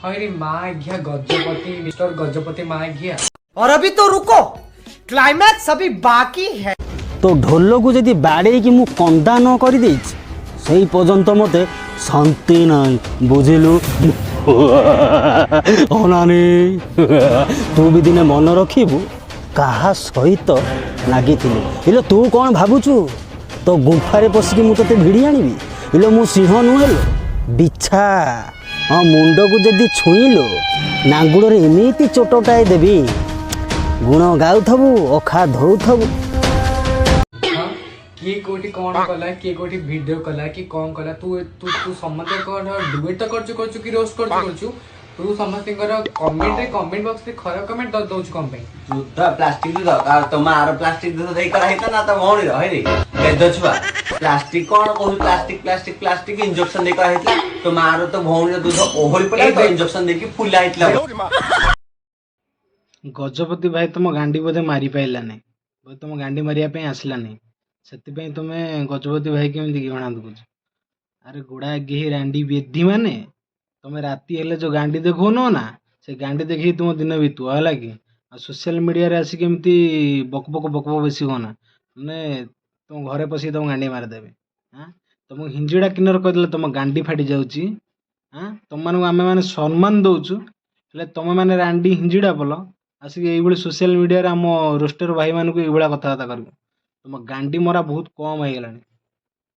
हरे माँ घिया गजपति मिस्टर गजपति माँ घिया। और अभी तो रुको, क्लाइमैक्स अभी बाकी है। तो ढोल को जदि बाड़े कि मु कंदा न कर से पर्यंत मते शांति नहीं बुझिलु। अनानी तू भी दिने मन रखिबु कहा सहित लगी इलो तू कौन भावुचु तो गुंफारे पशिकी मु तते भिड़ी आनिबी इलो मु सिंह नुहेलो बिछा। हाँ मुंड को जदि छुईलो नांगुड़ एमती चोटटाए देवी गुण गाउथबु अखा धोउथबु। किए कोठी कौन कला किए कोठी वीडियो कला कि कौन कला तू तू तू समते को डुएट तो करछु कि रोस्ट करछु तू समस्त कमेंट बॉक्स रे खरा कमेंट दउछु कम पे शुद्ध प्लास्टिक दरकार तुम आर प्लास्टिक दे करा हेता ना त भौणी रहे रे बेद छुआ प्लास्टिक कोन कहू प्लास्टिक प्लास्टिक प्लास्टिक इंजेक्शन दे करा हेतला तुम आर तो भौणी दूध ओहरी पले तो इंजेक्शन दे कि फुला हेतला। गजपति भाई तुम गांडी बोधे मारी पाइला नहीं बोधे तुम गांडी मारिया पे आसला नहीं से तुम्हें गजपति भाई केमती घृणा दुच। अरे गुड़ा गेही रांडी बेदी माने तुम्हें राति हेले जो गांडी देखो ना से गांडी देखी तुम दिन बीतु है कि सोशल मीडिया आसिक एमती बक बक बक बक बेसी होना मैंने तुम घरे पशिक तुम गांडी मारिदेवे। हाँ तुमको हिंजिड़ा किन्नर कहदेले तुम गांडी फाटी जाऊँगी। हाँ तुम मानक आम मैंने सम्मान दौचु हेल्ले तुम मैंने रांडी हिंजिड़ा बोल आसिक ये सोशल मीडिया आम रोस्टर भाई मानक ये कथबार्ता कर तुम गांडी मरा बहुत कम हो गलानी।